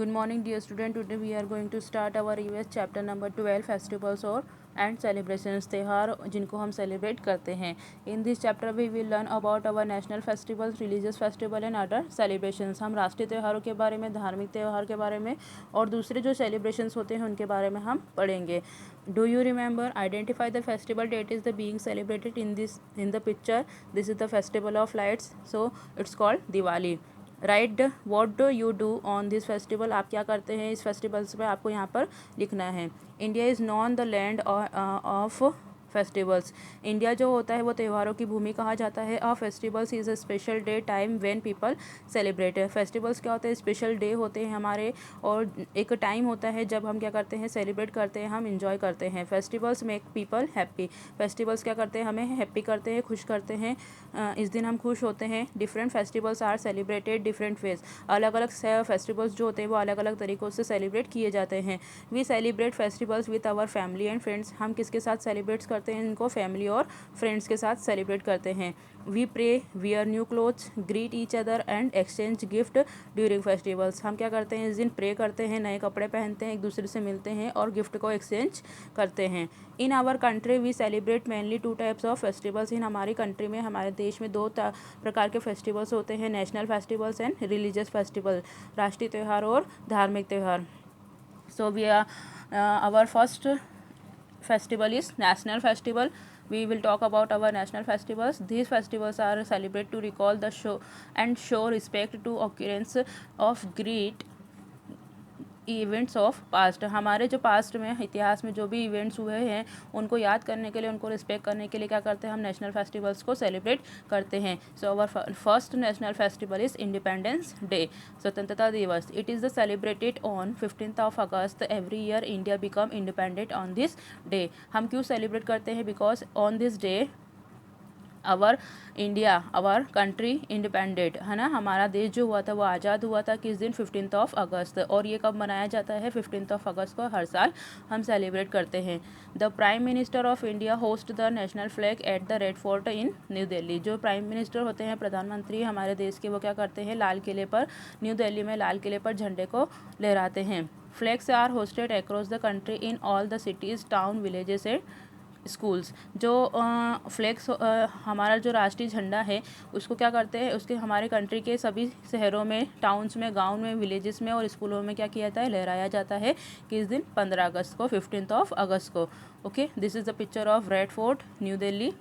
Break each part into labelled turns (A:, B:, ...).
A: Good morning, dear student. Today we are going to start our EVS chapter number 12 festivals और and celebrations त्यौहार जिनको हम celebrate करते हैं. In this chapter we will learn about our national festivals, religious festival and other celebrations. हम राष्ट्रीय त्योहारों के बारे में, धार्मिक त्यौहार के बारे में और दूसरे जो सेलिब्रेशंस होते हैं उनके बारे में हम पढ़ेंगे. Do you remember? Identify the festival that is the being celebrated in the picture. This is the festival of lights, so it's called Diwali. Right, what do you do on this festival. आप क्या करते हैं इस festivals पे, आपको यहाँ पर लिखना है. India is known the land of festivals. India जो होता है वो त्योहारों की भूमि कहा जाता है. A festivals is a special day time when people celebrate. Festivals क्या होते हैं? स्पेशल डे होते हैं हमारे, और एक टाइम होता है जब हम क्या करते हैं, सेलिब्रेट करते हैं, हम इंजॉय करते हैं. Festivals make people happy. Festivals क्या करते हैं, हमें हैप्पी करते हैं, खुश करते हैं. इस दिन हम खुश होते हैं. Different festivals are celebrated different ways. अलग अलग फेस्टिवल्स जो होते हैं वो अलग अलग तरीक़ों से सेलिब्रेट किए जाते हैं. We celebrate festivals with our family and friends. हम किसके साथ सेलिब्रेट करते हैं इनको? फैमिली और फ्रेंड्स के साथ सेलिब्रेट करते हैं. We pray, wear new clothes, greet each other and exchange gift during festivals. हम क्या करते हैं इस दिन? प्रे करते हैं, नए कपड़े पहनते हैं, एक दूसरे से मिलते हैं और गिफ्ट को एक्सचेंज करते हैं. In our country we celebrate mainly two types of festivals. इन हमारी कंट्री में, हमारे देश में दो प्रकार के फेस्टिवल्स होते हैं, national festivals and religious festival. राष्ट्रीय त्यौहार और धार्मिक त्यौहार. So we are our first festival is national festival. We will talk about our national festivals. These festivals are celebrated to recall the show respect to occurrence of great events of past. हमारे जो past में, इतिहास में जो भी events हुए हैं उनको याद करने के लिए, उनको रिस्पेक्ट करने के लिए क्या करते हैं, हम नेशनल फेस्टिवल्स को सेलिब्रेट करते हैं. So our first national festival is independence day, स्वतंत्रता दिवस. It is the celebrated on 15th of August. Every year India become independent on this day. हम क्यों सेलिब्रेट करते हैं? Because on this day our India, our country independent, है ना. हमारा देश जो हुआ था वो आज़ाद हुआ था किस दिन? 15th of August. और ये कब मनाया जाता है? 15th of August को हर साल हम सेलिब्रेट करते हैं. The prime minister of India host the national flag at the red fort in new Delhi. जो प्राइम मिनिस्टर होते हैं, प्रधानमंत्री हमारे देश के, वो क्या करते हैं? लाल किले पर, न्यू दिल्ली में लाल किले पर झंडे को लहराते हैं. Flags are hosted across the country in all the cities, town, villages and schools. जो फ्लैग्स, हमारा जो राष्ट्रीय झंडा है उसको क्या करते हैं, उसके हमारे कंट्री के सभी शहरों में, टाउन्स में, गांव में, विलेजेस में और स्कूलों में क्या किया जाता है? लहराया जाता है. किस दिन? 15 अगस्त को, 15th of August को. Okay, this is the picture of red fort, new Delhi.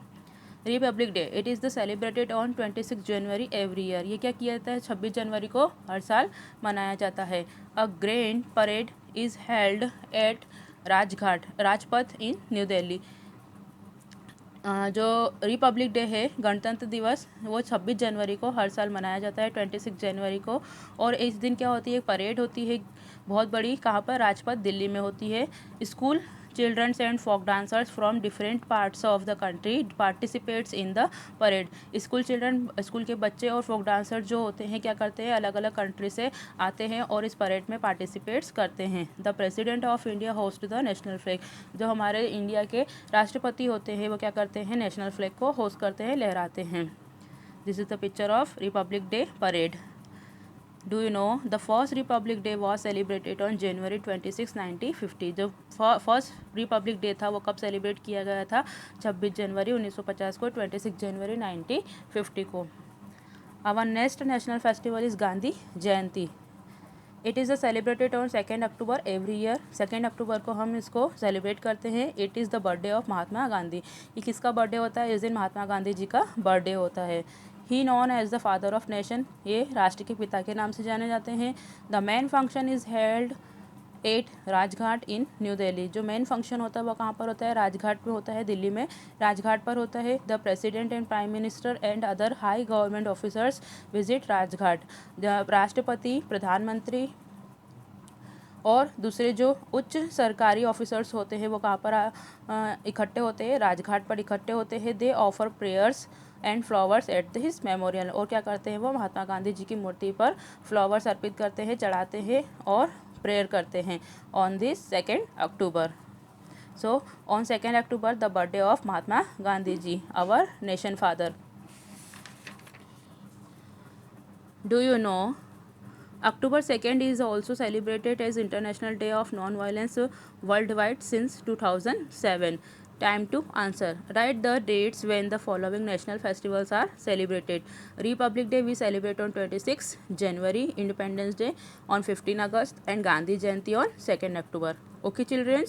A: Republic day, it is the celebrated on 26 January every year. ये क्या किया जाता है? 26 जनवरी को हर साल मनाया जाता है. A grand parade is held at Rajpath in new Delhi. जो रिपब्लिक डे है, गणतंत्र दिवस, वो 26 जनवरी को हर साल मनाया जाता है, 26 जनवरी को. और इस दिन क्या होती है? परेड होती है बहुत बड़ी. कहाँ पर? राजपथ, दिल्ली में होती है. School childrens and folk dancers from different parts of the country participates in the parade. School के बच्चे और फोक डांसर जो होते हैं क्या करते हैं? अलग अलग कंट्री से आते हैं और इस परेड में पार्टिसिपेट्स करते हैं. The president of India host the national flag. जो हमारे इंडिया के राष्ट्रपति होते हैं वो क्या करते हैं? नेशनल फ्लैग को होस्ट करते हैं, लहराते हैं. This is the picture of Republic day parade. Do you know the first Republic day was celebrated on January 26, 1950. जो फर्स्ट रिपब्लिक डे था वो कब सेलिब्रेट किया गया था? 26 जनवरी 1950 को, 26 जनवरी 1950 को. Our next national festival is Gandhi Jayanti. It is celebrated on 2 October every year. 2 October को हम इसको सेलिब्रेट करते हैं. It is the birthday of Mahatma Gandhi. ये किसका बर्थडे होता है? इस दिन महात्मा गांधी जी का बर्थडे होता है. He known as the father of nation. ये राष्ट्र के पिता के नाम से जाने जाते हैं. The main function is held at Rajghat in new Delhi. जो मेन फंक्शन होता है वो कहाँ पर होता है? राजघाट पर होता है, दिल्ली में राजघाट पर होता है. The president and prime minister and other high government officers visit Rajghat. राष्ट्रपति, प्रधानमंत्री और दूसरे जो उच्च सरकारी ऑफिसर्स होते हैं वो कहाँ पर इकट्ठे होते हैं? राजघाट पर इकट्ठे होते हैं. दे offer prayers and flowers at his memorial. और क्या करते हैं? वो महात्मा गांधी जी की मूर्ति पर फ्लावर्स अर्पित करते हैं, चढ़ाते हैं और प्रेयर करते हैं on this 2 October. So on 2 October the birthday of Mahatma Gandhi ji, our nation father. Do you know October 2nd is also celebrated as International Day of Non-Violence worldwide since 2007. Time to answer. Write the dates when the following national festivals are celebrated. Republic Day we celebrate on 26 January, Independence Day on 15 August and Gandhi Jayanti on 2nd October. Okay children?